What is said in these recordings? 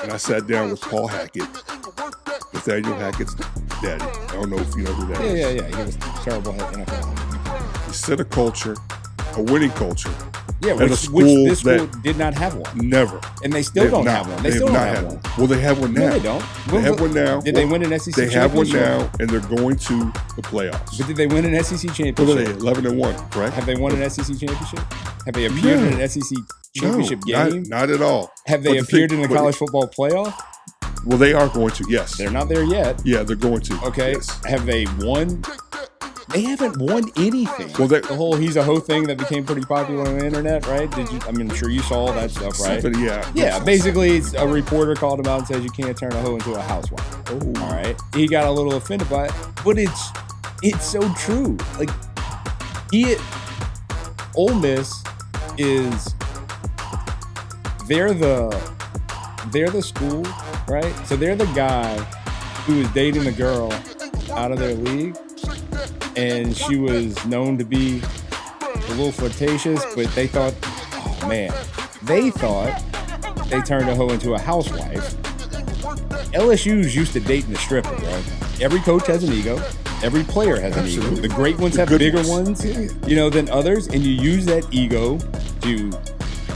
and I sat down with Paul Hackett, Nathaniel Hackett's daddy. I don't know if you know who that is. Yeah. He was terrible at NFL. He set a culture, a winning culture. Yeah, at a which school this school that did not have one. Never. And they still don't have one. They still don't have one. Well, they have one now. No, they don't. They have one now. Did they win an SEC championship? They have one now, and they're going to the playoffs. But did they win an SEC championship? What are they, 11-1, correct? Have they won an SEC championship? Have they appeared in an SEC championship game? Not at all. Have they appeared in the college football playoff? Well, they are going to, yes. They're not there yet. Yeah, they're going to. Okay. Yes. Have they won? They haven't won anything. Well, the whole "he's a hoe" thing that became pretty popular on the internet, right? I'm sure you saw all that stuff, right? Yeah. Yeah, basically, it's a reporter called him out and says you can't turn a hoe into a housewife. Oh. All right. He got a little offended by it, but it's so true. Like, Ole Miss is they're the school, right? So they're the guy who was dating the girl out of their league, and she was known to be a little flirtatious, but they thought they turned a hoe into a housewife. LSU's used to dating the stripper, right? Every coach has an ego. Every player has an ego. The great ones have bigger ones, than others, and you use that ego to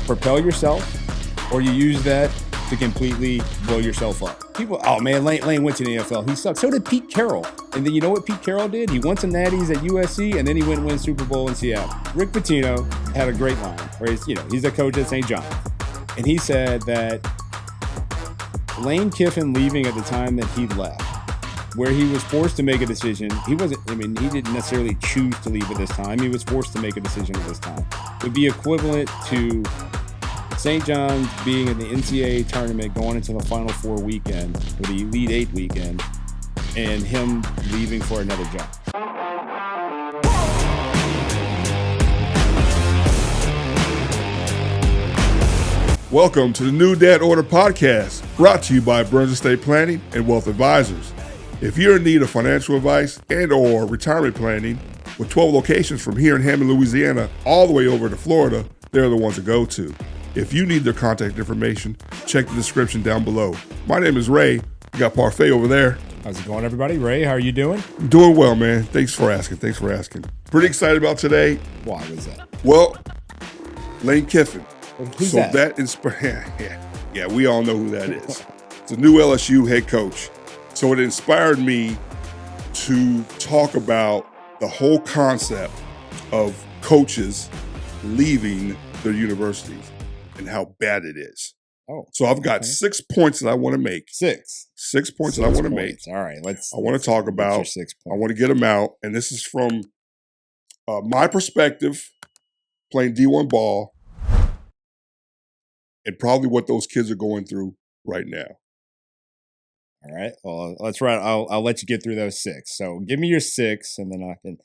propel yourself, or you use that to completely blow yourself up. People, oh man, Lane went to the NFL. He sucked. So did Pete Carroll. And then you know what Pete Carroll did? He won some natties at USC, and then he went and win Super Bowl in Seattle. Rick Pitino had a great line where he's a coach at St. John's. And he said that Lane Kiffin leaving at the time that he left, where he was forced to make a decision. He didn't necessarily choose to leave at this time. He was forced to make a decision at this time. Would be equivalent to St. John's being in the NCAA tournament going into the Final Four weekend, or the Elite Eight weekend, and him leaving for another job. Welcome to the New Dad Order podcast, brought to you by Burns Estate Planning and Wealth Advisors. If you're in need of financial advice and or retirement planning, with 12 locations from here in Hammond, Louisiana, all the way over to Florida, they're the ones to go to. If you need their contact information, check the description down below. My name is Ray. We got Parfait over there. How's it going, everybody? Ray, how are you doing? I'm doing well, man. Thanks for asking. Pretty excited about today. Why was that? Well, Lane Kiffin. Who's that? That inspired. Yeah, we all know who that is. It's a new LSU head coach. So it inspired me to talk about the whole concept of coaches leaving their universities and how bad it is. Oh, so I've got 6 points that I want to make. Six points that I want to make. All right, I want to talk about. 6 points. I want to get them out, and this is from my perspective, playing D1 ball, and probably what those kids are going through right now. All right. Well, let's run. I'll let you get through those 6. So give me your 6, and then I can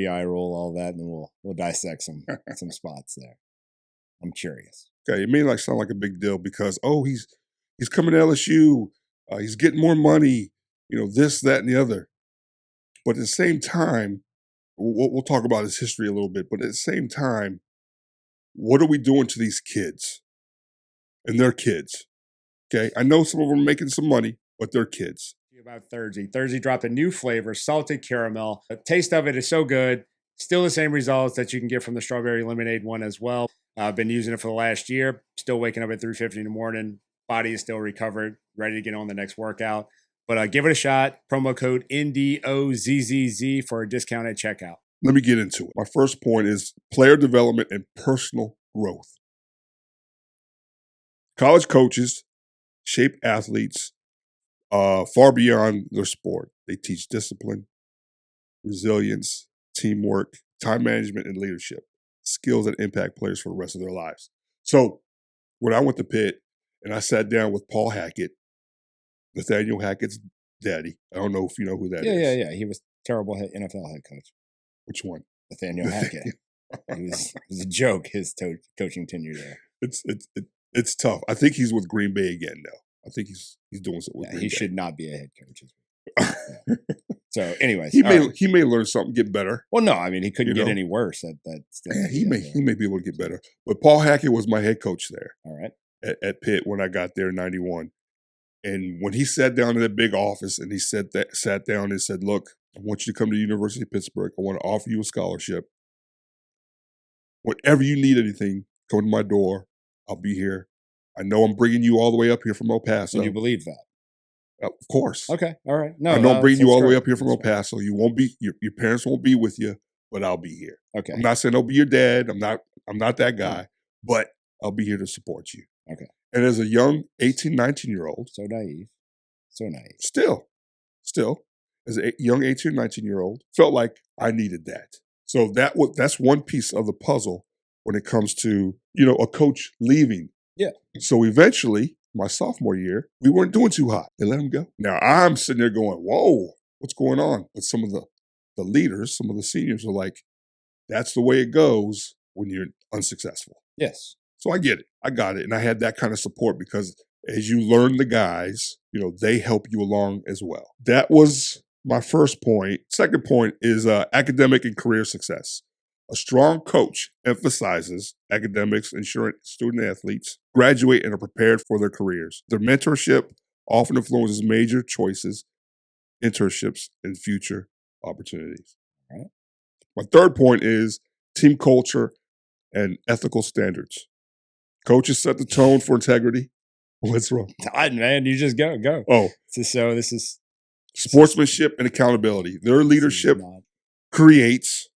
eye roll all that, and then we'll dissect some spots there. I'm curious. Okay, it may sound like a big deal because he's coming to LSU, he's getting more money, this, that, and the other. But at the same time, we'll talk about his history a little bit. But at the same time, what are we doing to these kids and their kids? Okay, I know some of them are making some money, but they're kids. About Thursday. Thursday dropped a new flavor, salted caramel. The taste of it is so good. Still the same results that you can get from the strawberry lemonade one as well. I've been using it for the last year. Still waking up at 3:50 in the morning. Body is still recovered, ready to get on the next workout. But give it a shot. Promo code NDOZZZ for a discount at checkout. Let me get into it. My first point is player development and personal growth. College coaches shape athletes far beyond their sport. They teach discipline, resilience, teamwork, time management, and leadership, skills that impact players for the rest of their lives. So when I went to Pitt and I sat down with Paul Hackett, Nathaniel Hackett's daddy, I don't know if you know who that is. Yeah. He was terrible NFL head coach. Which one? Nathaniel Hackett. It was a joke, his coaching tenure there. It's tough. I think he's with Green Bay again now. I think he's doing something with Green Bay. He should not be a head coach. So, anyways, he may learn something, get better. Well, no, he couldn't get any worse. He may be able to get better. But Paul Hackett was my head coach there. All right. at Pitt when I got there in 91. And when he sat down in that big office and he sat down and said, look, I want you to come to the University of Pittsburgh. I want to offer you a scholarship. Whenever you need anything, come to my door. I'll be here. I know I'm bringing you all the way up here from El Paso. And you believe that? Of course. Okay. All right. No, I know I'm bringing you all the way up here from El Paso. You won't be, your parents won't be with you, but I'll be here. Okay. I'm not saying I'll be your dad. I'm not that guy, but I'll be here to support you. Okay. And as a young 18, 19-year-old. So naive. Still, as a young 18, 19-year-old, felt like I needed that. So that's one piece of the puzzle when it comes to, a coach leaving. Yeah. So eventually, my sophomore year, we weren't doing too hot. They let him go. Now I'm sitting there going, whoa, what's going on? But some of the leaders, some of the seniors are like, that's the way it goes when you're unsuccessful. Yes. So I get it. I got it. And I had that kind of support because as you learn the guys, they help you along as well. That was my first point. Second point is academic and career success. A strong coach emphasizes academics, ensuring student athletes graduate and are prepared for their careers. Their mentorship often influences major choices, internships, and future opportunities. All right. My third point is team culture and ethical standards. Coaches set the tone for integrity. What's wrong? Man, you just go. Oh. So this is sportsmanship and accountability. Their leadership creates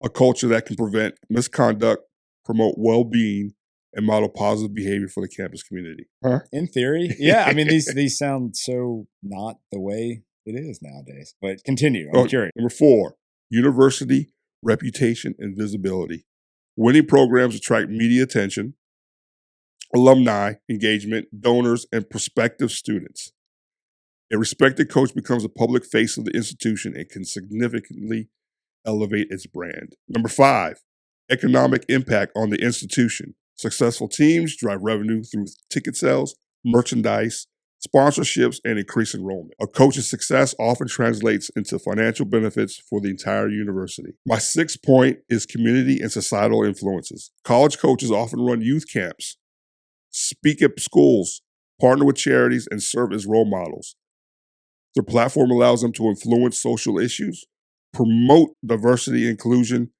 a culture that can prevent misconduct, promote well-being, and model positive behavior for the campus community. Huh? In theory, yeah. I mean, these sound so not the way it is nowadays. But continue. I'm curious. Number 4, university reputation and visibility. Winning programs attract media attention, alumni engagement, donors, and prospective students. A respected coach becomes a public face of the institution and can significantly elevate its brand. Number 5, economic impact on the institution. Successful teams drive revenue through ticket sales, merchandise, sponsorships, and increased enrollment. A coach's success often translates into financial benefits for the entire university. My 6th point is community and societal influences. College coaches often run youth camps, speak at schools, partner with charities, and serve as role models. Their platform allows them to influence social issues, promote diversity and inclusion,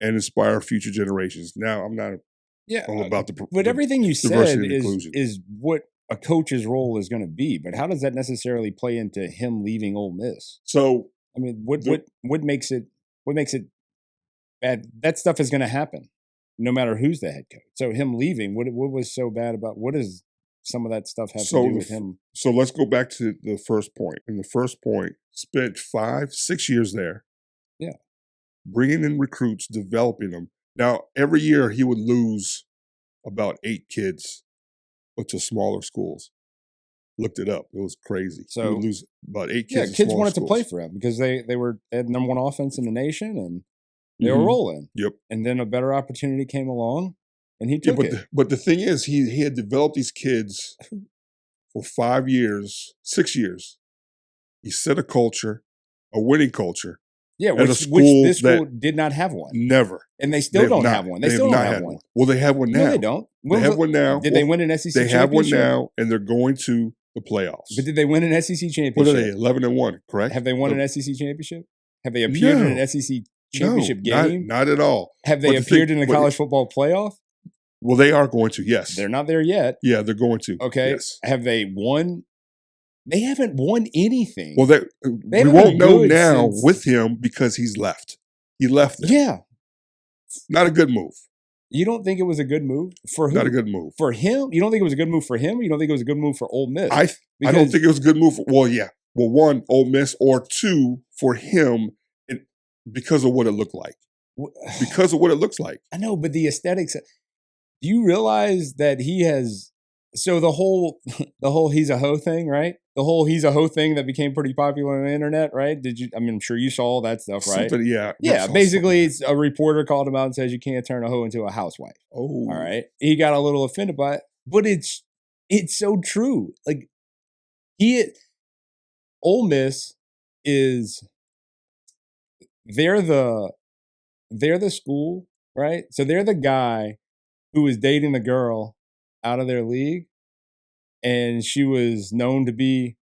and inspire future generations. Now, I'm not all about but everything you said is what a coach's role is going to be. But how does that necessarily play into him leaving Ole Miss? So, I mean, what makes it bad? That stuff is going to happen, no matter who's the head coach. So him leaving, what was so bad about? What does some of that stuff have to do with him? So let's go back to the first point. And the first point, spent 5-6 years there. Yeah. Bringing in recruits, developing them. Now, every year he would lose about 8 kids to smaller schools. Looked it up. It was crazy. So he would lose about 8 kids. Yeah, kids wanted to play for him because they had number 1 offense in the nation and they were rolling. Yep. And then a better opportunity came along and he took it. But the thing is, he had developed these kids for 5 years, 6 years. He set a culture, a winning culture. Yeah, which this school did not have one. Never. And they still don't have one. They still don't have one. Well, they have one now. No, they don't. They have one now. Did they win an SEC championship? They have one now, and they're going to the playoffs. But did they win an SEC championship? What are they, 11-1, correct? Have they won an SEC championship? Have they appeared in an SEC championship game? Not at all. Have they appeared in the college football playoff? Well, they are going to, yes. They're not there yet. Yeah, they're going to. Okay. Yes. Have they won? They haven't won anything. Well, we won't know now with him because he's left. He left them. Yeah. Not a good move. You don't think it was a good move? For who? Not a good move. For him? You don't think it was a good move for him? Or you don't think it was a good move for Ole Miss? I don't think it was a good move. Well, 1, Ole Miss, or 2, for him because of what it looked like. Because of what it looks like. I know, but the aesthetics. Do you realize that he has... So the whole he's a hoe thing, right? The whole he's a hoe thing that became pretty popular on the internet, right? I'm sure you saw all that stuff, right? Yeah. Basically, it's a reporter called him out and says you can't turn a hoe into a housewife. Oh, all right. He got a little offended by it, but it's so true. Like Ole Miss is they're the school, right? So they're the guy who was dating the girl out of their league, and she was known to be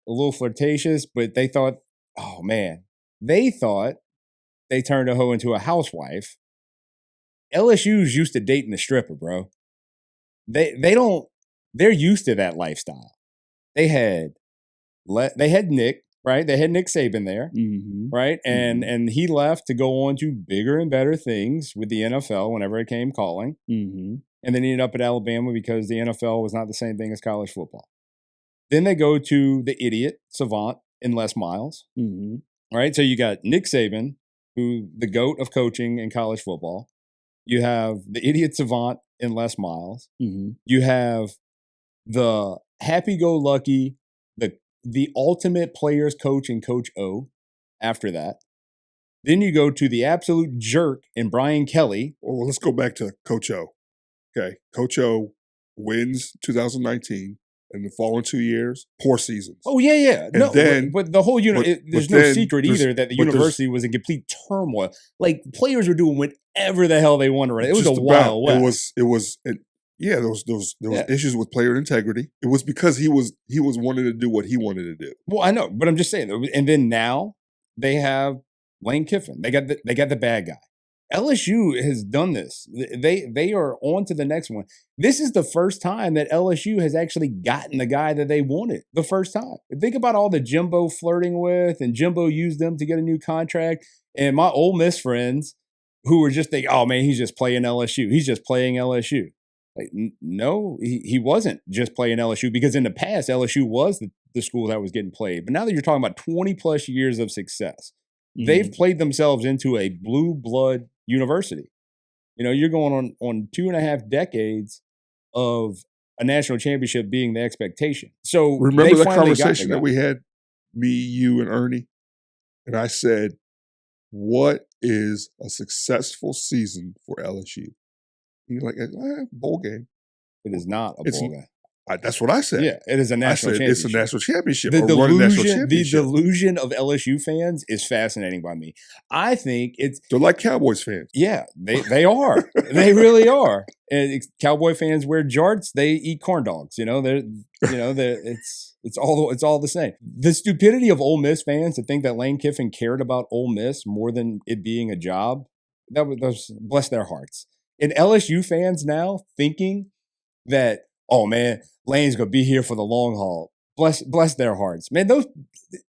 a little flirtatious, but they thought, oh man, they thought they turned a hoe into a housewife. LSU's used to dating the stripper, bro. They don't. They're used to that lifestyle. They had Nick, right? They had Nick Saban there, right? And he left to go on to bigger and better things with the NFL whenever it came calling. And then he ended up at Alabama because the NFL was not the same thing as college football. Then they go to the idiot savant in Les Miles, right? So you got Nick Saban, who the GOAT of coaching in college football. You have the idiot savant in Les Miles. You have the happy-go-lucky, the ultimate players coach and Coach O after that. Then you go to the absolute jerk in Brian Kelly. Well, let's go back to Coach O. Okay, Coach O wins 2019. In the following 2 years, poor seasons. Oh, yeah. And no, then, but the whole there's no secret either that the university was in complete turmoil. Like, players were doing whatever the hell they wanted. Right? It was a wild west. There was issues with player integrity. It was because he was wanting to do what he wanted to do. Well, I know, but I'm just saying. And then now they have Lane Kiffin. They got the bad guy. LSU has done this. They are on to the next one. This is the first time that LSU has actually gotten the guy that they wanted. The first time. Think about all the Jimbo flirting with, and Jimbo used them to get a new contract. And my Ole Miss friends who were just thinking, oh man, he's just playing LSU. He's just playing LSU. Like, no, he wasn't just playing LSU, because in the past, LSU was the school that was getting played. But now that you're talking about 20 plus years of success, they've played themselves into a blue blood university. You know, you're going on 2.5 decades of a national championship being the expectation. So remember the conversation that we had, me, you, and Ernie? And I said, what is a successful season for LSU? You're like, bowl game. It is not a bowl game. That's what I said. Yeah, it is a national championship. It's a national championship. The delusion of LSU fans is fascinating by me. I think they're like Cowboys fans. Yeah, they are. They really are. And Cowboy fans wear jorts. They eat corn dogs. It's all the same. The stupidity of Ole Miss fans to think that Lane Kiffin cared about Ole Miss more than it being a job. That was bless their hearts. And LSU fans now thinking that, oh man, Lane's gonna be here for the long haul. Bless their hearts, man.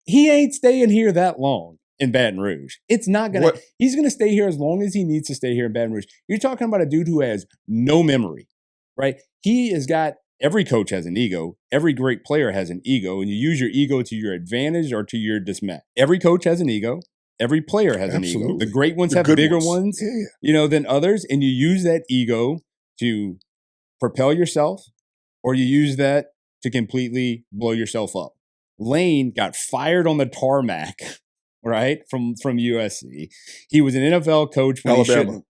He ain't staying here that long in Baton Rouge. It's not gonna. He's gonna stay here as long as he needs to stay here in Baton Rouge. You're talking about a dude who has no memory, right? He has got. Every coach has an ego. Every great player has an ego, and you use your ego to your advantage or to your dismay. Every coach has an ego. Every player has an ego. The great ones have bigger ones, than others, and you use that ego to propel yourself, or you use that to completely blow yourself up. Lane got fired on the tarmac, right, from USC. He was an NFL coach when Alabama.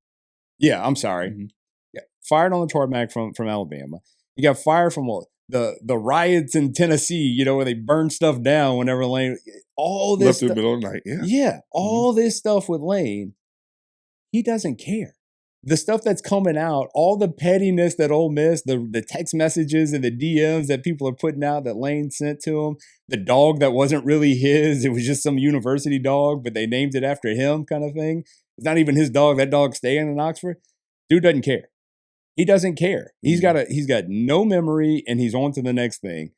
Yeah, I'm sorry. Yeah, fired on the tarmac from Alabama. He got fired from the riots in Tennessee, where they burned stuff down whenever Lane. All this left in the middle of the night. Yeah, all this stuff with Lane, he doesn't care. The stuff that's coming out, all the pettiness that Ole Miss, the text messages and the DMs that people are putting out that Lane sent to him, the dog that wasn't really his, it was just some university dog, but they named it after him kind of thing. It's not even his dog. That dog's staying in Oxford. Dude doesn't care. He doesn't care. He's got no memory, and he's on to the next thing.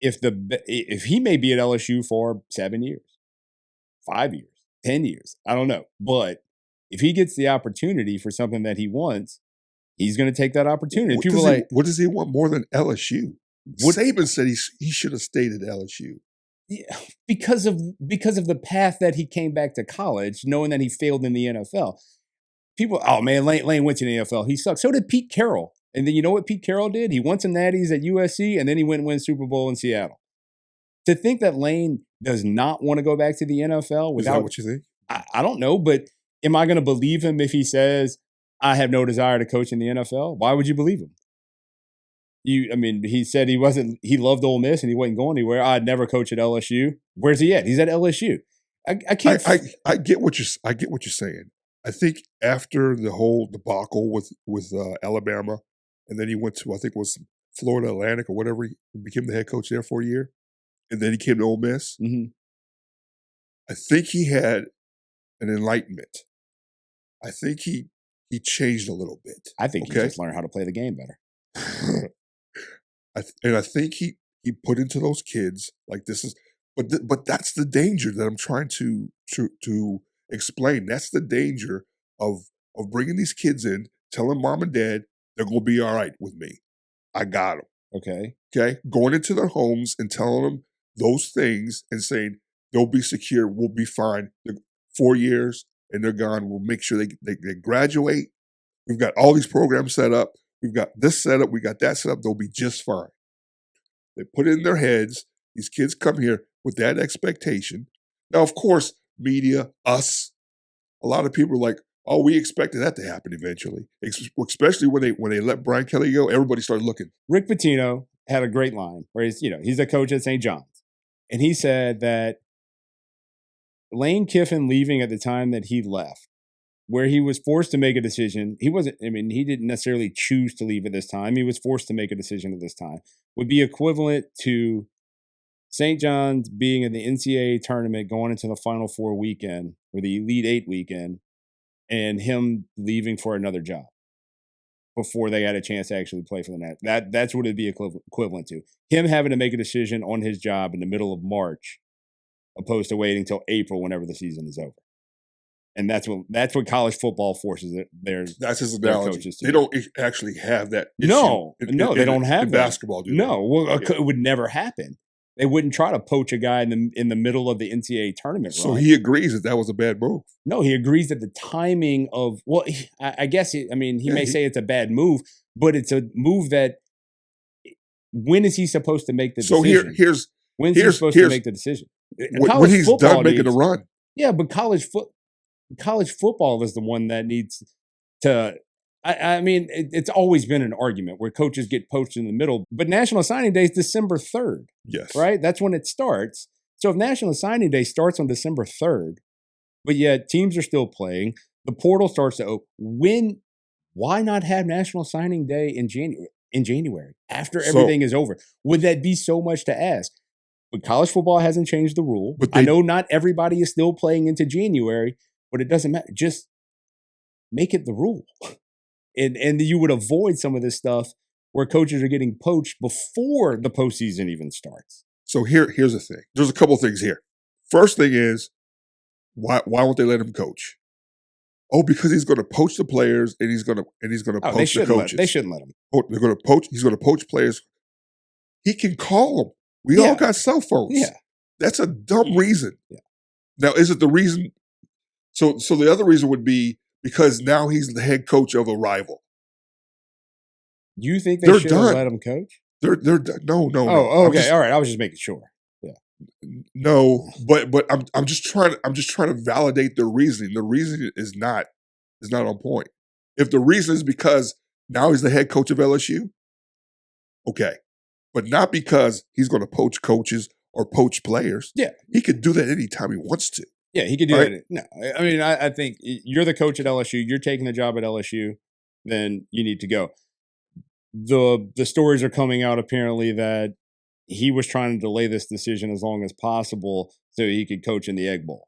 If he may be at LSU for 7 years, 5 years, 10 years, I don't know. But if he gets the opportunity for something that he wants, he's going to take that opportunity. What does he want more than LSU? Saban said he should have stayed at LSU. Yeah, because of the path that he came back to college, knowing that he failed in the NFL. People, oh man, Lane went to the NFL. He sucks. So did Pete Carroll. And then you know what Pete Carroll did? He won some natties at USC, and then he went and win Super Bowl in Seattle. To think that Lane does not want to go back to the NFL without— Is that what you think? I don't know, but am I going to believe him if he says, I have no desire to coach in the NFL? Why would you believe him? He said he loved Ole Miss and he wasn't going anywhere. I'd never coach at LSU. Where's he at? He's at LSU. I can't. I get what you're saying. I think after the whole debacle with Alabama, and then he went to, I think it was Florida Atlantic or whatever. He became the head coach there for a year, and then he came to Ole Miss. Mm-hmm. I think he had an enlightenment. I think he changed a little bit. I think he just learned how to play the game better. I think he put into those kids like this is, but that's the danger that I'm trying to explain. That's the danger of bringing these kids in, telling mom and dad they're gonna be all right with me. I got them. Okay, going into their homes and telling them those things and saying they'll be secure, we'll be fine. 4 years and they're gone. We'll make sure they graduate. We've got all these programs set up. We've got this set up. We got that set up. They'll be just fine. They put it in their heads. These kids come here with that expectation. Now, of course, media, us, a lot of people are like, oh, we expected that to happen eventually. Especially when they let Brian Kelly go, everybody started looking. Rick Pitino had a great line where he's a coach at St. John's. And he said that Lane Kiffin leaving at the time that he left, where he was forced to make a decision, he didn't necessarily choose to leave at this time. He was forced to make a decision at this time, would be equivalent to St. John's being in the NCAA tournament going into the Final Four weekend or the Elite Eight weekend and him leaving for another job before they had a chance to actually play for the net. That's what it'd be equivalent to. Him having to make a decision on his job in the middle of March opposed to waiting until April whenever the season is over. And that's what college football forces that's his analogy. Coaches to they don't actually have that issue. No, they don't have that. Basketball, do no, well, it would never happen. They wouldn't try to poach a guy in the middle of the NCAA tournament run. So he agrees that was a bad move. No, he agrees that the timing of I guess he may say it's a bad move, but it's a move that when is he supposed to make the decision? So when's he supposed to make the decision? When he's done making a run. Yeah, but college football is the one that needs to. It's always been an argument where coaches get poached in the middle, but National Signing Day is December 3rd. Yes. Right? That's when it starts. So if National Signing Day starts on December 3rd, but yet teams are still playing, the portal starts to open. Why not have National Signing Day in January after everything is over? Would that be so much to ask? But college football hasn't changed the rule. But I know not everybody is still playing into January, but it doesn't matter. Just make it the rule. And you would avoid some of this stuff where coaches are getting poached before the postseason even starts. So here's the thing. There's a couple things here. First thing is, why won't they let him coach? Oh, because he's going to poach the players and he's going to poach the coaches. They shouldn't let him. Oh, they're going to poach. He's going to poach players. He can call them. We all got cell phones. Yeah, that's a dumb reason. Yeah. Now, is it the reason? So the other reason would be because now he's the head coach of a rival. You think they should have let him coach? They're done. No. Oh, okay, all right. I was just making sure. Yeah. No, but I'm just trying to validate their reasoning. The reasoning is not on point. If the reason is because now he's the head coach of LSU, okay, but not because he's going to poach coaches or poach players. Yeah, he could do that anytime he wants to. Yeah, he could do that. No, I think you're the coach at LSU. You're taking the job at LSU. Then you need to go. The stories are coming out apparently that he was trying to delay this decision as long as possible so he could coach in the Egg Bowl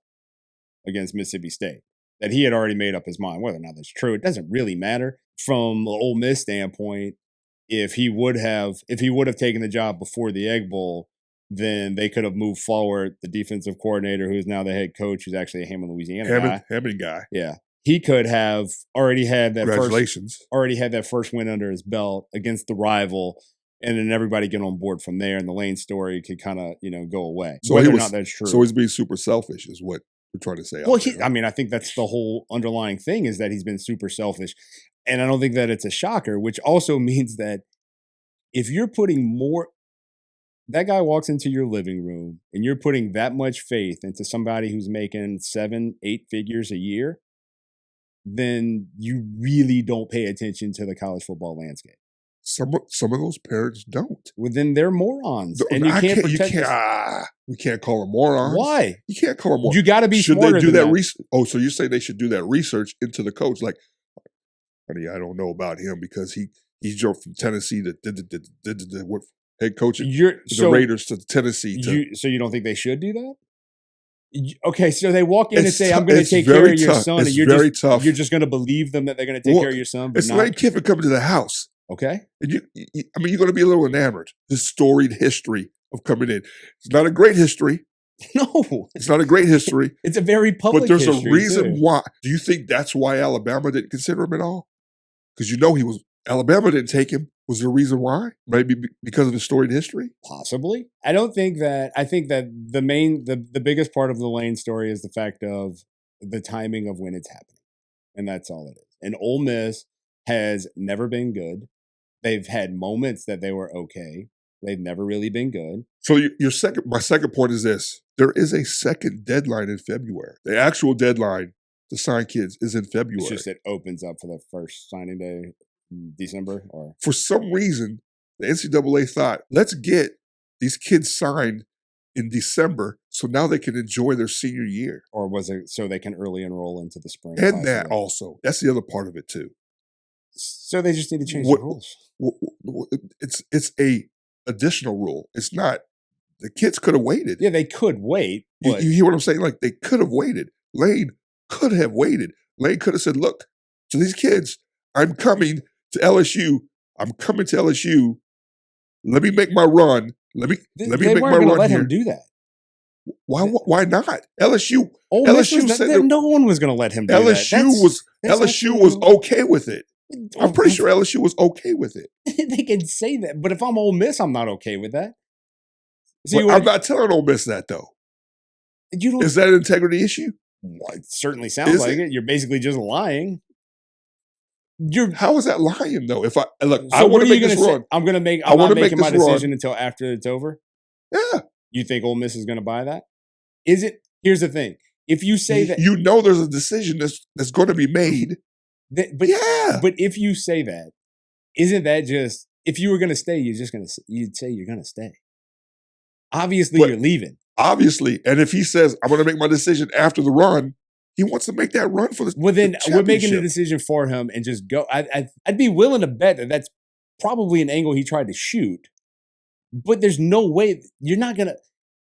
against Mississippi State. That he had already made up his mind. Whether or not that's true, it doesn't really matter. From the Ole Miss standpoint, if he would have taken the job before the Egg Bowl, then they could have moved forward. The defensive coordinator, who is now the head coach, who's actually a Hammond, Louisiana Hammond guy. Yeah. He could have already had that first win under his belt against the rival, and then everybody get on board from there, and the Lane story could kind of, go away. So whether or not that's true. So he's being super selfish is what we're trying to say. Well, I think that's the whole underlying thing is that he's been super selfish. And I don't think that it's a shocker, which also means that if you're putting more, that guy walks into your living room and you're putting that much faith into somebody who's making 7-8 figures a year, then you really don't pay attention to the college football landscape. Some of those parents don't. Well, then they're morons, and you can't we can't call them morons. Why? You can't call them morons. You got to be smarter. Should they do that? So you say they should do that research into the coach? Like, honey, I don't know about him because he he jumped from Tennessee to what head coaching the Raiders to Tennessee. So you don't think they should do that? Okay, so they walk in and say, "I'm going to take care of your son," and you're just going to believe them that they're going to take care of your son. But it's Lane Kiffin coming to the house. Okay, and you're going to be a little enamored. This storied history of coming in. It's not a great history. No, it's not a great history. It's a very public. But there's a reason why. Do you think that's why Alabama didn't consider him at all? Because Alabama didn't take him. Was there a reason why? Maybe because of the storied history? Possibly. I think that the biggest part of the Lane story is the fact of the timing of when it's happening. And that's all it is. And Ole Miss has never been good. They've had moments that they were okay. They've never really been good. So my second point is this. There is a second deadline in February. The actual deadline to sign kids is in February. It's just it opens up for the first signing day. December, or for some reason the NCAA thought, let's get these kids signed in December so now they can enjoy their senior year. Or was it so they can early enroll into the spring? And that also. That's the other part of it too. So they just need to change the rules. It's a additional rule. It's not. The kids could have waited. Yeah, they could wait. You hear what I'm saying? Like, they could have waited. Lane could have waited. Lane could have said, look, to these kids, I'm coming to LSU. I'm coming to LSU. Let me make my run. Let me make my run here. They weren't going to let him do that. Why not? LSU said no one was going to let him do that. LSU was okay with it. I'm pretty sure LSU was okay with it. They can say that, but if I'm Ole Miss, I'm not okay with that. I'm not telling Ole Miss that though. Is that an integrity issue? Well, it certainly sounds like it. You're basically just lying. How is that lying though? If I want to make this run, I'm not making my decision until after it's over. Yeah. You think Ole Miss is going to buy that? Is it? Here's the thing: if you say that, there's a decision that's going to be made. But if you say that, isn't that just if you were going to stay, you'd say you're going to stay. Obviously, you're leaving. Obviously, and if he says I'm going to make my decision after the run. He wants to make that run for the. Well, then we're making the decision for him and just go. I'd be willing to bet that that's probably an angle he tried to shoot, but there's no way you're not gonna.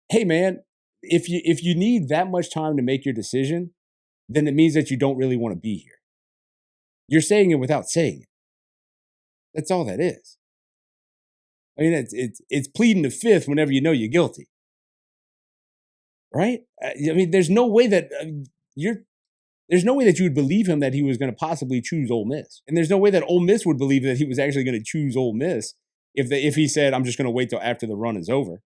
Hey, man, if you need that much time to make your decision, then it means that you don't really want to be here. You're saying it without saying it. That's all that is. I mean, it's pleading the fifth whenever you know you're guilty, right? I mean, there's no way that. There's no way that you would believe him that he was going to possibly choose Ole Miss. And there's no way that Ole Miss would believe that he was actually going to choose Ole Miss if he said, I'm just going to wait till after the run is over.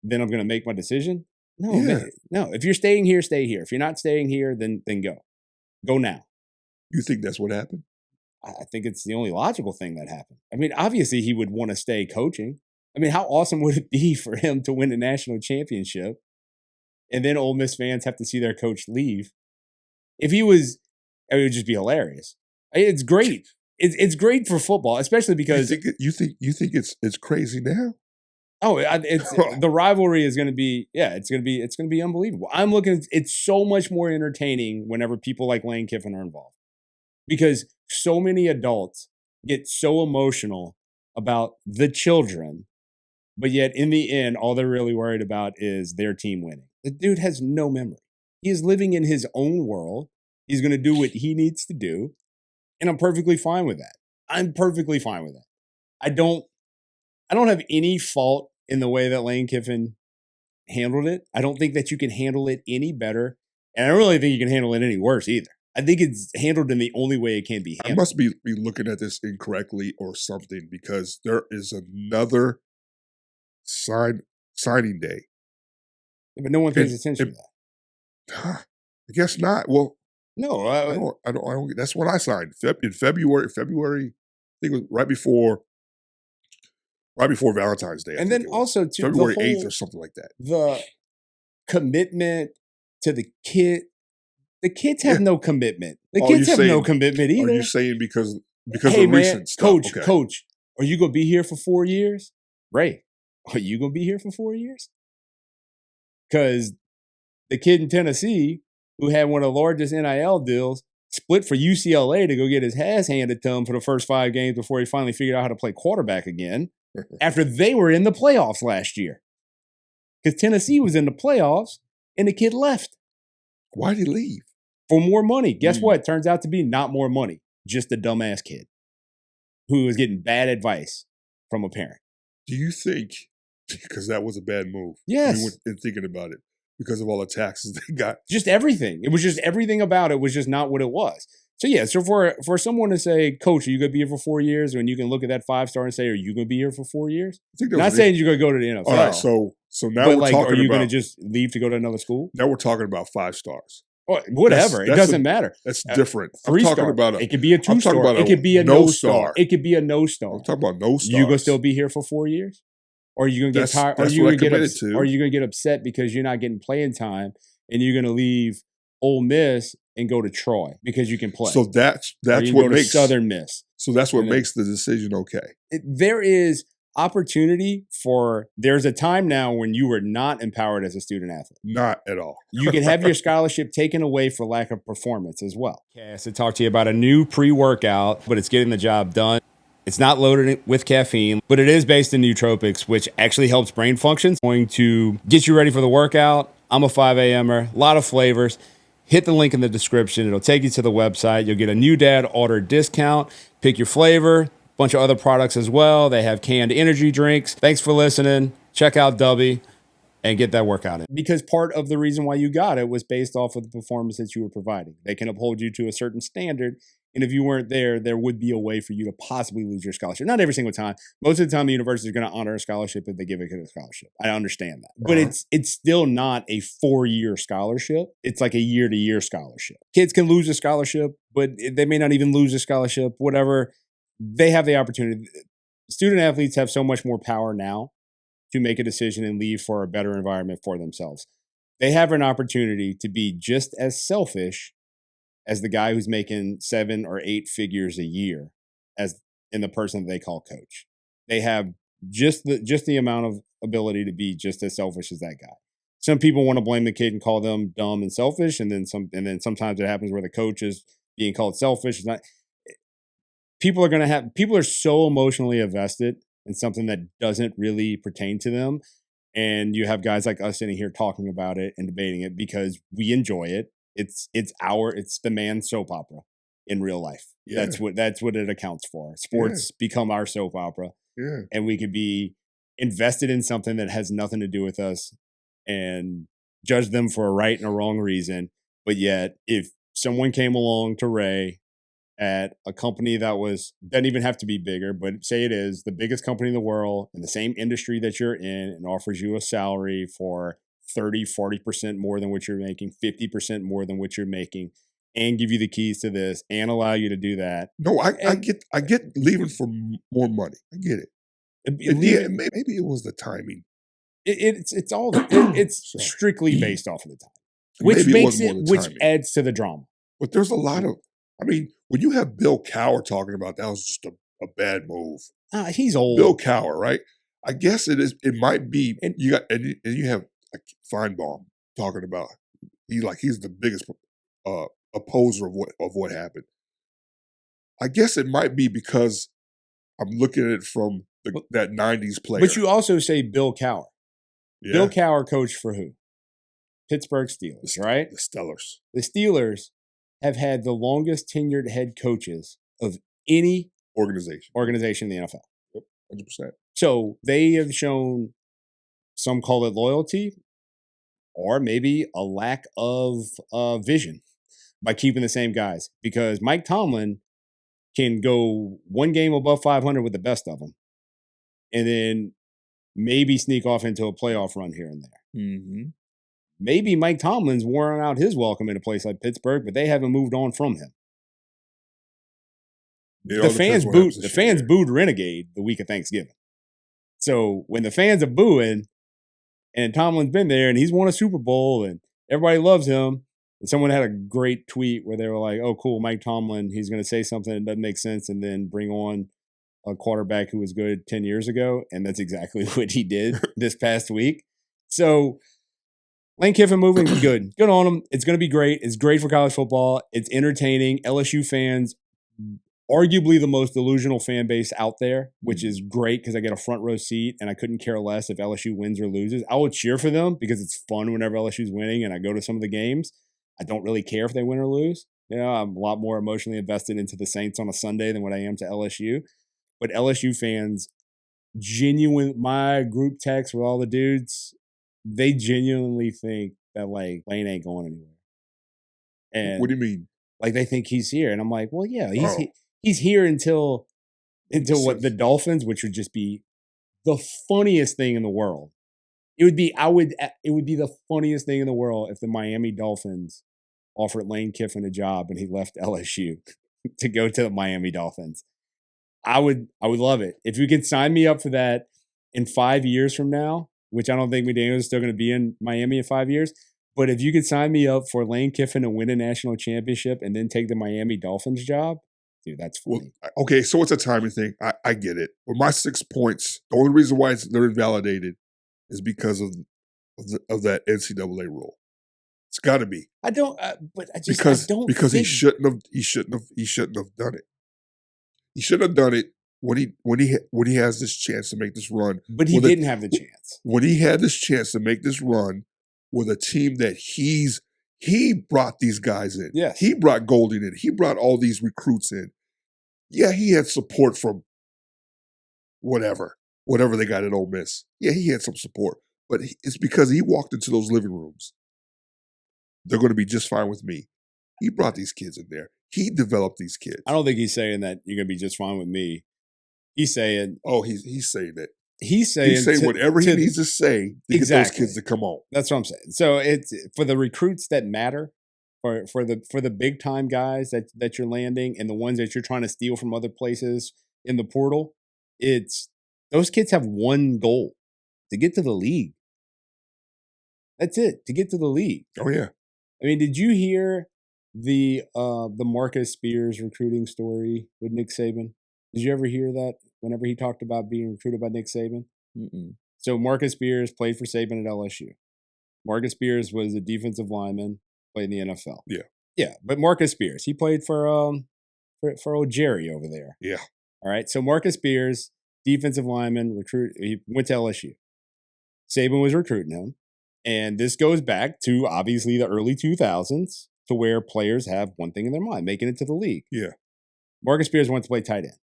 Then I'm going to make my decision. No, man, no. If you're staying here, stay here. If you're not staying here, then go. Go now. You think that's what happened? I think it's the only logical thing that happened. I mean, obviously he would want to stay coaching. I mean, how awesome would it be for him to win a national championship? And then Ole Miss fans have to see their coach leave. If he was, it would just be hilarious. It's great. It's great for football, especially because you think it's crazy now. Oh, the rivalry is going to be it's going to be unbelievable. I'm looking. It's so much more entertaining whenever people like Lane Kiffin are involved, because so many adults get so emotional about the children, but yet in the end, all they're really worried about is their team winning. The dude has no memory. He is living in his own world. He's going to do what he needs to do. And I'm perfectly fine with that. I'm perfectly fine with that. I don't have any fault in the way that Lane Kiffin handled it. I don't think that you can handle it any better. And I don't really think you can handle it any worse either. I think it's handled in the only way it can be handled. I must be looking at this incorrectly or something, because there is another signing day. Yeah, but no one pays attention to that. I guess not. Well, no, I don't. That's when I signed in February. I think it was right before Valentine's Day. And then also to February 8th or something like that. The commitment to the kid. The kids have no commitment. The kids have no commitment either. Are you saying because hey, of man, recent stuff? Coach, are you gonna be here for 4 years? Ray, are you gonna be here for 4 years? Because the kid in Tennessee who had one of the largest NIL deals split for UCLA to go get his ass handed to him for the first 5 games before he finally figured out how to play quarterback again after they were in the playoffs last year. Because Tennessee was in the playoffs and the kid left. Why'd he leave? For more money. Guess what? Turns out to be not more money. Just a dumbass kid who was getting bad advice from a parent. Do you think, because that was a bad move. Yes. In thinking about it, because of all the taxes they got. Just everything. It was just everything about it was just not what it was. So yeah, so for someone to say, Coach, are you going to be here for 4 years? And you can look at that 5-star and say, are you going to be here for 4 years? Not saying you're going to go to the NFL. All right, so now we're talking about. Are you going to just leave to go to another school? Now we're talking about 5 stars. Or whatever. It doesn't matter. That's different. 3-star. It could be a 2-star. It could be a no-star. It could be a no-star. I'm talking about no stars. You going to still be here for 4 years? Or are you going to get tired? Are you going to get upset because you're not getting playing time and you're going to leave Ole Miss and go to Troy because you can play? So that's what makes Southern Miss. So that's what makes the decision okay. There is opportunity there's a time now when you were not empowered as a student athlete. Not at all. You can have your scholarship taken away for lack of performance as well. To talk to you about a new pre-workout, but it's getting the job done. It's not loaded with caffeine, but it is based in nootropics, which actually helps brain function. It's going to get you ready for the workout. I'm a 5 a.m.er, a lot of flavors. Hit the link in the description. It'll take you to the website. You'll get a new dad order discount. Pick your flavor. Bunch of other products as well. They have canned energy drinks. Thanks for listening. Check out Dubby and get that workout in. Because part of the reason why you got it was based off of the performance that you were providing. They can uphold you to a certain standard. And if you weren't there would be a way for you to possibly lose your scholarship. Not every single time. Most of the time, the university is going to honor a scholarship if they give it a scholarship. I understand that. But it's still not a 4-year scholarship. It's like a year-to-year scholarship. Kids can lose a scholarship, but they may not even lose a scholarship, whatever. They have the opportunity. Student athletes have so much more power now to make a decision and leave for a better environment for themselves. They have an opportunity to be just as selfish as the guy who's making 7 or 8 figures a year in the person that they call coach. They have just the amount of ability to be just as selfish as that guy. Some people want to blame the kid and call them dumb and selfish, and then sometimes it happens where the coach is being called selfish. It's not. People are so emotionally invested in something that doesn't really pertain to them. And you have guys like us sitting here talking about it and debating it because we enjoy it. It's the man's soap opera in real life. Yeah. That's what it accounts for. Sports become our soap opera. Yeah. And we could be invested in something that has nothing to do with us and judge them for a right and a wrong reason. But yet, if someone came along to Ray at a company that doesn't even have to be bigger, but say it is the biggest company in the world in the same industry that you're in and offers you a salary for 30-40% more than what you're making, 50% more than what you're making, and give you the keys to this and allow you to do that. No, I get leaving for more money. I get it. Maybe it was the timing. It's all it's strictly based off of the time, which adds to the drama. But there's a lot of. I mean, when you have Bill Cowher talking about that was just a bad move. He's old. Bill Cowher, right? I guess it is. It might be. And you have Feinbaum talking about he's the biggest opposer of what happened. I guess it might be because I'm looking at it from that 90s player. But you also say Bill Cowher. Yeah. Bill Cowher coached for who? Pittsburgh Steelers, right? The Steelers. The Steelers have had the longest tenured head coaches of any organization in the NFL. Yep, 100%. So they have shown, some call it loyalty, or maybe a lack of vision by keeping the same guys. Because Mike Tomlin can go one game above 500 with the best of them, and then maybe sneak off into a playoff run here and there. Mm-hmm. Maybe Mike Tomlin's worn out his welcome in a place like Pittsburgh, but they haven't moved on from him. The fans booed Renegade the week of Thanksgiving. So when the fans are booing and Tomlin's been there and he's won a Super Bowl and everybody loves him, and someone had a great tweet where they were like, oh, cool, Mike Tomlin, he's going to say something that doesn't make sense and then bring on a quarterback who was good 10 years ago. And that's exactly what he did this past week. So Lane Kiffin moving, good. Good on him. It's going to be great. It's great for college football. It's entertaining. LSU fans, arguably the most delusional fan base out there, which is great because I get a front row seat and I couldn't care less if LSU wins or loses. I will cheer for them because it's fun whenever LSU's winning and I go to some of the games. I don't really care if they win or lose. I'm a lot more emotionally invested into the Saints on a Sunday than what I am to LSU. But LSU fans, my group text with all the dudes, they genuinely think that like Lane ain't going anywhere. And what do you mean? Like they think he's here, and I'm like, well, yeah, he's here until what, the Dolphins, which would just be the funniest thing in the world. It would be the funniest thing in the world if the Miami Dolphins offered Lane Kiffin a job and he left LSU to go to the Miami Dolphins. I would love it if you could sign me up for that in 5 years from now. Which I don't think McDaniels is still going to be in Miami in 5 years. But if you could sign me up for Lane Kiffin to win a national championship and then take the Miami Dolphins job, dude, that's funny. Well, okay, so it's a timing thing. I get it. But my 6 points, the only reason why they're invalidated is because of that NCAA rule. It's got to be. I don't because he shouldn't have done it. He shouldn't have done it. When he has this chance to make this run. But he didn't have the chance. When he had this chance to make this run with a team that he brought these guys in. Yes. He brought Golding in. He brought all these recruits in. Yeah, he had support from whatever they got at Ole Miss. Yeah, he had some support. But it's because he walked into those living rooms. They're going to be just fine with me. He brought these kids in there. He developed these kids. I don't think he's saying that you're going to be just fine with me. He's saying, he's saying that. He's saying whatever he needs to say to get those kids to come on. That's what I'm saying. So it's for the recruits that matter, for the big time guys that you're landing and the ones that you're trying to steal from other places in the portal. It's those kids have one goal: to get to the league. That's it. To get to the league. Oh yeah. I mean, did you hear the Marcus Spears recruiting story with Nick Saban? Did you ever hear that whenever he talked about being recruited by Nick Saban? Mm-mm. So Marcus Spears played for Saban at LSU. Marcus Spears was a defensive lineman, played in the NFL. Yeah. Yeah, but Marcus Spears, he played for old Jerry over there. Yeah. All right, so Marcus Spears, defensive lineman, he went to LSU. Saban was recruiting him. And this goes back to, obviously, the early 2000s to where players have one thing in their mind, making it to the league. Yeah. Marcus Spears wanted to play tight end.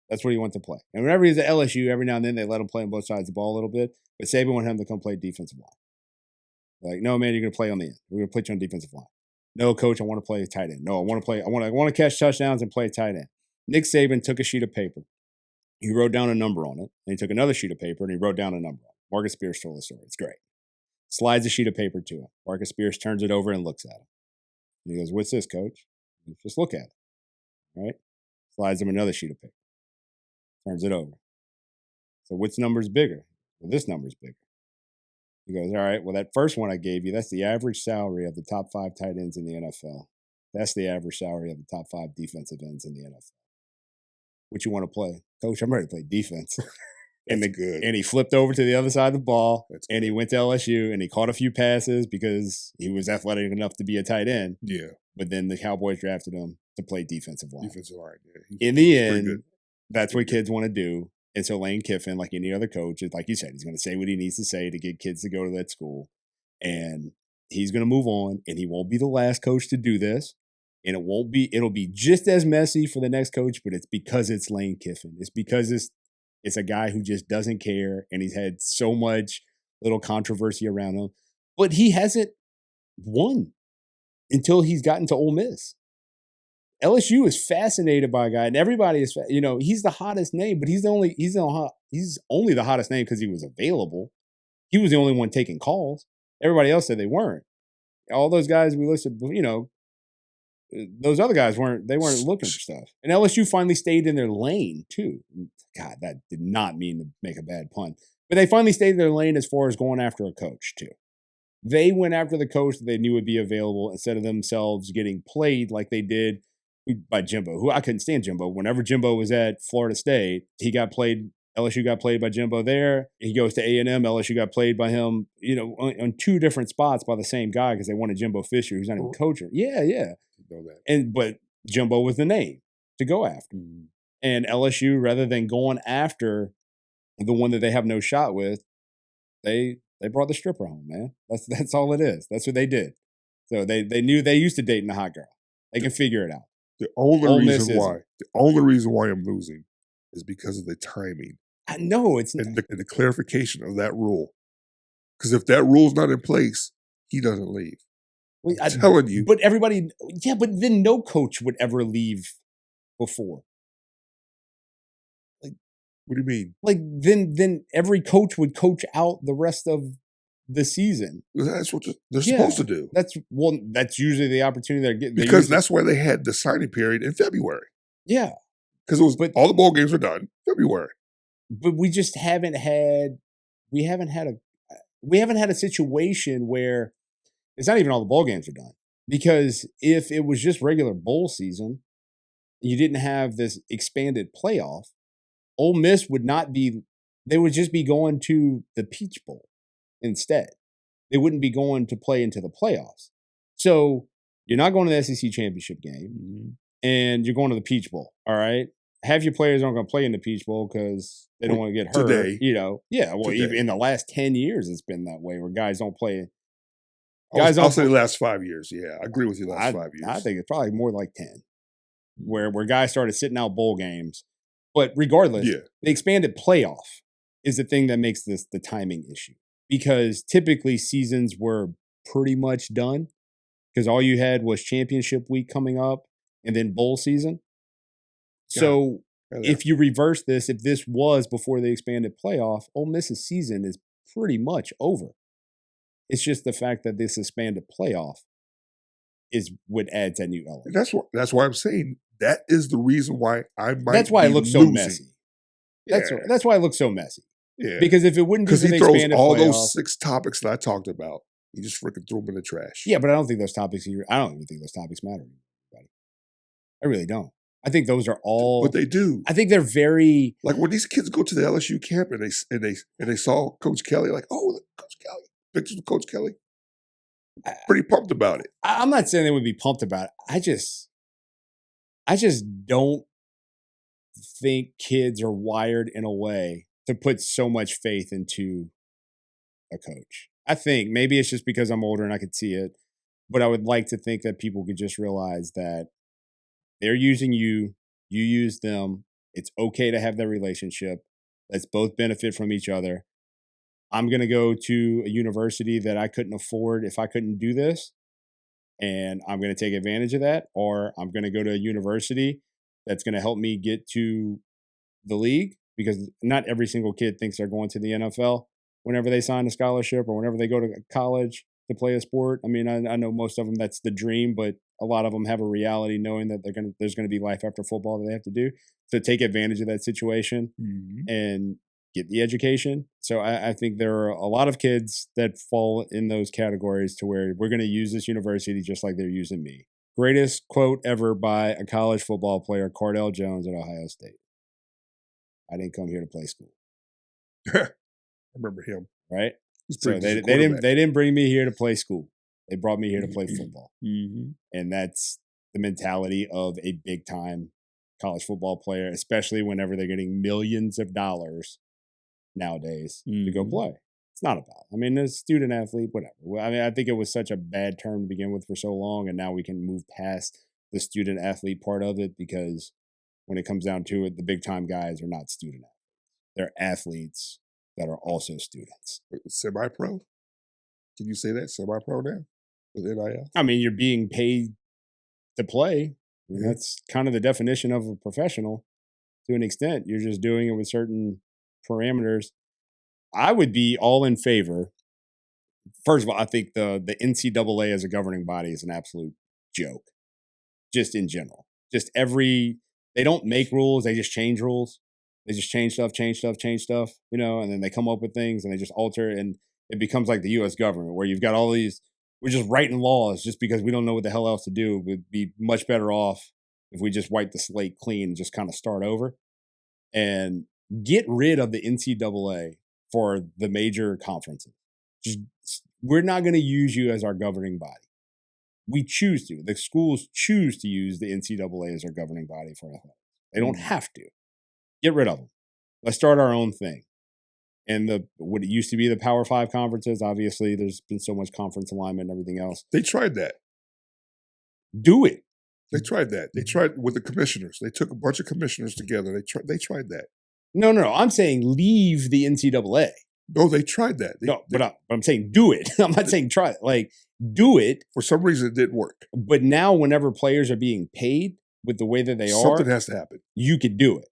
That's what he wanted to play. And whenever he's at LSU, every now and then they let him play on both sides of the ball a little bit. But Saban wanted him to come play defensive line. Like, no, man, you're going to play on the end. We're going to put you on defensive line. No, coach, I want to play tight end. No, I want to catch touchdowns and play tight end. Nick Saban took a sheet of paper. He wrote down a number on it. And he took another sheet of paper and he wrote down a number on it. Marcus Spears told the story. It's great. Slides a sheet of paper to him. Marcus Spears turns it over and looks at him. And he goes, "What's this, coach?" He goes, "Just look at it." All right? Slides him another sheet of paper. Turns it over. "So which number's bigger?" "Well, this number's bigger." He goes, "All right, well, that first one I gave you, that's the average salary of the top 5 tight ends in the NFL. That's the average salary of the top 5 defensive ends in the NFL. What you want to play?" "Coach, I'm ready to play defense." And he flipped over to the other side of the ball, and he went to LSU, and he caught a few passes because he was athletic enough to be a tight end. Yeah. But then the Cowboys drafted him to play defensive line. Yeah. In the end, that's what kids want to do. And so Lane Kiffin, like any other coach, like you said, he's going to say what he needs to say to get kids to go to that school. And he's going to move on, and he won't be the last coach to do this. And it'll be just as messy for the next coach, but it's because it's Lane Kiffin. It's because it's a guy who just doesn't care, and he's had so much little controversy around him. But he hasn't won until he's gotten to Ole Miss. LSU is fascinated by a guy, and everybody is, he's the hottest name, but he's only the hottest name because he was available. He was the only one taking calls. Everybody else said they weren't. All those guys we listed, those other guys weren't looking for stuff. And LSU finally stayed in their lane too. God, that did not mean to make a bad pun. But they finally stayed in their lane as far as going after a coach too. They went after the coach that they knew would be available instead of themselves getting played like they did by Jimbo, who I couldn't stand Jimbo. Whenever Jimbo was at Florida State, he got played LSU got played by Jimbo there. He goes to A&M. LSU got played by him, on 2 different spots by the same guy because they wanted Jimbo Fisher, who's not even coaching. Yeah. Know that. But Jimbo was the name to go after. Mm-hmm. And LSU, rather than going after the one that they have no shot with, they brought the stripper home, man. That's all it is. That's what they did. So they knew they used to dating a hot girl. They can figure it out. The only reason why I'm losing is because of the timing. I know it's and the clarification of that rule. Because if that rule's not in place, he doesn't leave. I'm telling you. But everybody, but then no coach would ever leave before. Like, what do you mean? Like then every coach would coach out the rest of the season. That's what they're supposed to do. That's usually the opportunity they're getting. Because that's why they had the signing period in February. Yeah. Because all the bowl games were done February. But we just haven't had a situation where it's not even all the bowl games are done. Because if it was just regular bowl season, you didn't have this expanded playoff, Ole Miss would not be, they would just be going to the Peach Bowl instead. They wouldn't be going to play into the playoffs. So you're not going to the SEC championship game, and you're going to the Peach Bowl, all right? Half your players aren't going to play in the Peach Bowl because they don't want to get hurt. Today. Even in the last 10 years, it's been that way where guys don't play. I'll say the last 5 years. Yeah, I agree with you. 5 years. I think it's probably more like 10, where guys started sitting out bowl games. But regardless, the expanded playoff is the thing that makes this the timing issue. Because typically seasons were pretty much done because all you had was championship week coming up and then bowl season. So if you reverse this, if this was before the expanded playoff, Ole Miss's season is pretty much over. It's just the fact that this expanded playoff is what adds that new element. That's why I'm saying that is the reason why I might. That's why it looks so messy. That's why it looks so messy. Yeah, because if it wouldn't be because he throws all playoff, those 6 topics that I talked about, he just freaking threw them in the trash. Yeah, but I don't think those topics. I don't even think those topics matter to anybody. I really don't. I think those are all. But they do. I think they're very like when these kids go to the LSU camp and they saw Coach Kelly, like, oh, Coach Kelly, pictures of Coach Kelly. Pretty pumped about it. I'm not saying they would be pumped about it. I just don't think kids are wired in a way to put so much faith into a coach. I think maybe it's just because I'm older and I could see it, but I would like to think that people could just realize that they're using you, you use them. It's okay to have that relationship. Let's both benefit from each other. I'm going to go to a university that I couldn't afford if I couldn't do this, and I'm going to take advantage of that, or I'm going to go to a university that's going to help me get to the league, because not every single kid thinks they're going to the NFL whenever they sign a scholarship or whenever they go to college to play a sport. I mean, I know most of them that's the dream, but a lot of them have a reality knowing that there's going to be life after football that they have to do. So take advantage of that situation and get the education. So I think there are a lot of kids that fall in those categories to where we're going to use this university just like they're using me. Greatest quote ever by a college football player, Cardell Jones at Ohio State. I didn't come here to play school. I remember him. Right? So they didn't bring me here to play school. They brought me here to play football. And that's the mentality of a big time college football player, especially whenever they're getting millions of dollars nowadays to go play. It's not about, I mean, a student athlete, whatever. I mean, I think it was such a bad term to begin with for so long, and now we can move past the student athlete part of it, because when it comes down to it, the big time guys are not student athletes. They're athletes that are also students. Semi-pro? Can you say that? Semi-pro now? With NIL? I mean, you're being paid to play. I mean, that's kind of the definition of a professional to an extent. You're just doing it with certain parameters. I would be all in favor. First of all, I think the NCAA as a governing body is an absolute joke, just in general. They don't make rules, they just change rules. They just change stuff, and then they come up with things and they just alter it, and it becomes like the U.S. government, where you've got all these, we're just writing laws just because we don't know what the hell else to do. We'd be much better off if we just wipe the slate clean and just kind of start over. And Get rid of the NCAA for the major conferences. We're not going to use you as our governing body. We choose to. The schools choose to use the NCAA as our governing body for athletics. They don't have to. Get rid of them. Let's start our own thing. And what it used to be the Power 5 conferences, obviously there's been so much conference alignment and everything else. They tried that. Do it. They tried that. They tried with the commissioners. They took a bunch of commissioners together. They tried that. No. I'm saying leave the NCAA. No, they tried that. But I'm saying do it. I'm not saying try it. Like, do it. For some reason, it didn't work. But now whenever players are being paid with the way that they something has to happen. You could do it.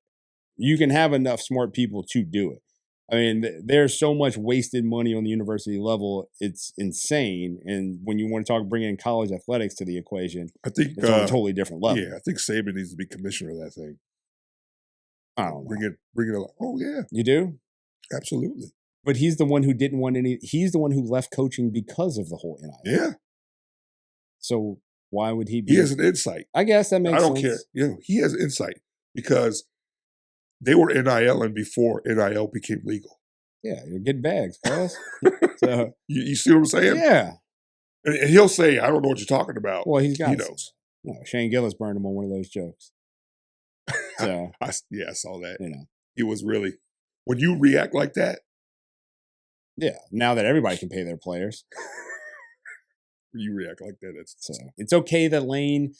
You can have enough smart people to do it. I mean, there's so much wasted money on the university level. It's insane. And when you want to talk bringing college athletics to the equation, I think it's on a totally different level. Yeah, I think Saban needs to be commissioner of that thing. I don't know. Bring it along. Oh, yeah. You do? Absolutely. But he's the one who didn't want he's the one who left coaching because of the whole NIL. Yeah. So why would he be? He has an insight. I guess that makes sense. I don't care. He has insight because they were NILing before NIL became legal. Yeah, you're getting bags, guys. So you see what I'm saying? Yeah. And he'll say, I don't know what you're talking about. Well, he knows. No, Shane Gillis burned him on one of those jokes. So I saw that. You know. He was really, when you react like that. Yeah, now that everybody can pay their players. When you react like that, it's okay that Lane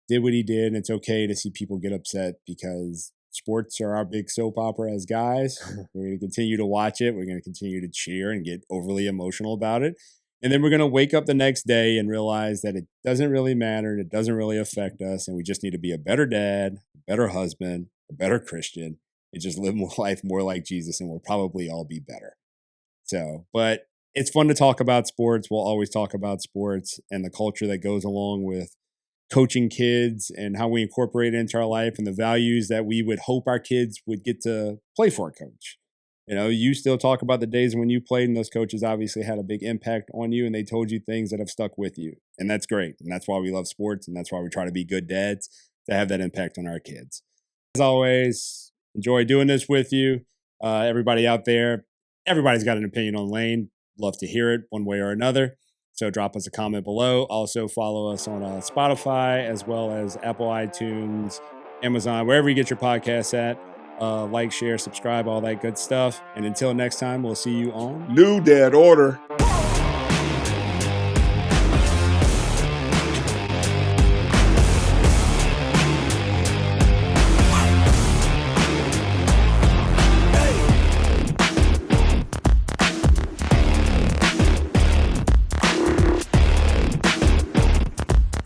did what he did, and it's okay to see people get upset because sports are our big soap opera as guys. We're going to continue to watch it. We're going to continue to cheer and get overly emotional about it. And then we're going to wake up the next day and realize that it doesn't really matter and it doesn't really affect us. And we just need to be a better dad, a better husband, a better Christian, and just live life more like Jesus, and we'll probably all be better. So, but it's fun to talk about sports. We'll always talk about sports and the culture that goes along with coaching kids and how we incorporate it into our life and the values that we would hope our kids would get to play for a coach. You know, you still talk about the days when you played and those coaches obviously had a big impact on you and they told you things that have stuck with you. And that's great. And that's why we love sports. And that's why we try to be good dads to have that impact on our kids. As always, enjoy doing this with you. Everybody out there, everybody's got an opinion on Lane. Love to hear it one way or another. So drop us a comment below. Also follow us on Spotify as well as Apple iTunes, Amazon, wherever you get your podcasts at. Like, share, subscribe, all that good stuff. And until next time, we'll see you on New Dad Order.